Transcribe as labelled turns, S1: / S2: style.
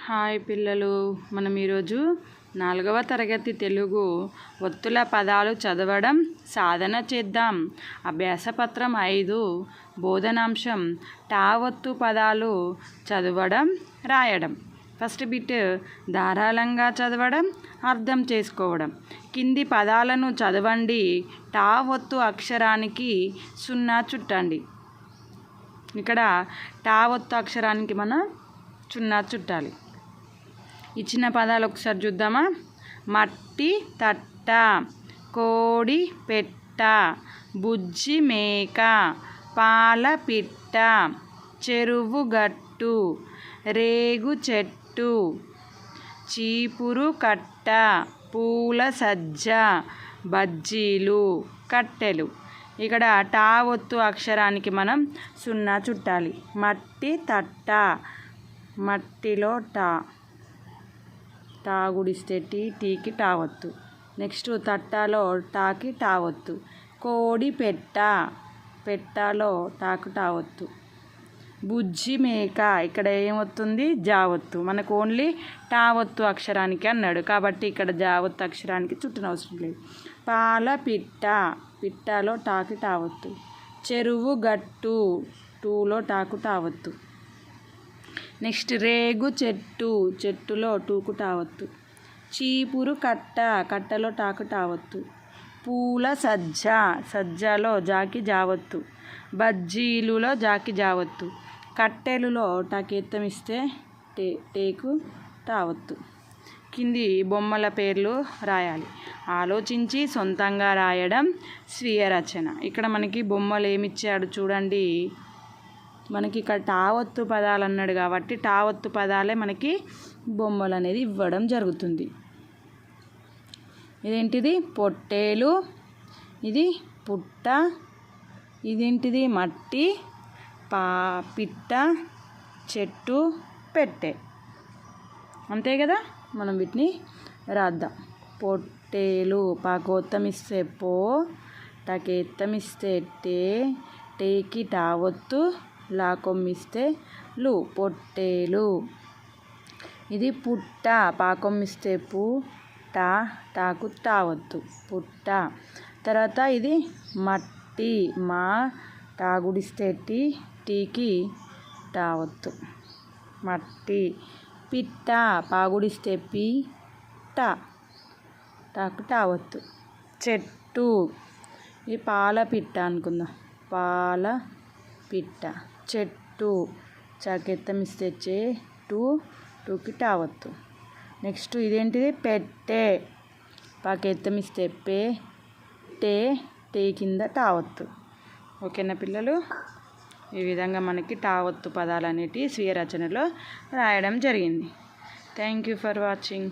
S1: Hi పిల్లలు, మనం ఈరోజు 4వ తరగతి తెలుగు ఒత్తుల పదాలు చదవడం సాధన చేద్దాం. అభ్యాసపత్రం 5 బోధనాంశం టా ఒత్తు పదాలు చదవడం రాయడం. ఫస్ట్ బిట్ ధారాళంగా చదవడం, అర్థం చేసుకోవడం. కింది పదాలను చదవండి. టా ఒత్తు అక్షరానికి 0 చుట్టండి. ఇక్కడ టా ఒత్తు అక్షరానికి మనం 0 చుట్టాలి. ఇచ్చిన పదాలు ఒకసారి చూద్దామా. మట్టి తట్ట, కోడి పెట్ట, బుజ్జి మేక, పాల పిట్ట, చెరువు గట్టు, రేగు చెట్టు, చీపురు కట్ట, పూల సజ్జ, బజ్జీలు, కట్టెలు. ఇక్కడ టా ఒత్తు అక్షరానికి మనం 0 చుట్టాలి. మట్టి తట్ట, మట్టిలో టా, టా గుడిస్తే టీకి టా ఒత్తు. నెక్స్ట్ తట్టలో టాకి టా ఒత్తు. కోడి పెట్ట, పెట్టలో టాకు టా ఒత్తు. బుజ్జి మేక, ఇక్కడ ఏమొత్తుంది? జా ఒత్తు. మనకు ఓన్లీ టా ఒత్తు అక్షరానికి అన్నాడు కాబట్టి ఇక్కడ జా ఒత్తు అక్షరానికి చుట్టనవసరం లేదు. పాల పిట్ట, పిట్టలో టాకి టా ఒత్తు. చెరువు గట్టు, టూలో టాకు టా ఒత్తు. నెక్స్ట్ రేగు చెట్టు, చెట్టులో టూకు టా ఒత్తు. చీపురు కట్ట, కట్టలో టాకు టా ఒత్తు. పూల సజ్జ, సజ్జలో జాకి జావత్తు. బజ్జీలులో జాకి జావత్తు. కట్టెలులో టాకి ఎత్తం ఇస్తే టేకు టా ఒత్తు. కింది బొమ్మల పేర్లు రాయాలి. ఆలోచించి సొంతంగా రాయడం స్వీయ రచన. ఇక్కడ మనకి బొమ్మలు ఏమిచ్చాడు చూడండి. మనకి ఇక్కడ టా ఒత్తు పదాలు అన్నాడు కాబట్టి టా ఒత్తు పదాలే మనకి బొమ్మలు అనేది ఇవ్వడం జరుగుతుంది. ఇదేంటిది? పొట్టేలు. ఇది పుట్ట. ఇదేంటిది? మట్టి, పిట్ట, చెట్టు, పెట్టె. అంతే కదా. మనం వీటిని రాద్దాం. పొట్టేలు, పాకోత్తం ఇస్తే పో, టాకి ఎత్తం ఇస్తే టే, టేకి టా ఒత్తు, లాకొమ్మిస్తే లు, పొట్టేలు. ఇది పుట్ట, పాకొమ్మిస్తే పు, టా, టాకు టా ఒత్తు, పుట్ట. తర్వాత ఇది మట్టి, మా, టా గుడిస్తే టీకి టా ఒత్తు, మట్టి. పిట్ట, పాగుడిస్తే పి, టా, టాకు టా ఒత్తు, చెట్టు. ఇది పాల పిట్ట అనుకుందాం. పాల పిట్ట, చెట్టు. చాకెత్తం ఇస్తే చే, టూకి టా ఒత్తు. నెక్స్ట్ ఇదేంటిది? పెట్టె, పాకెత్తం ఇస్తే పే, టే కింద టా ఒత్తు. ఓకేనా పిల్లలు? ఈ విధంగా మనకి టా ఒత్తు పదాలు అనేటివి స్వీయ రచనలో రాయడం జరిగింది. Thank you for watching.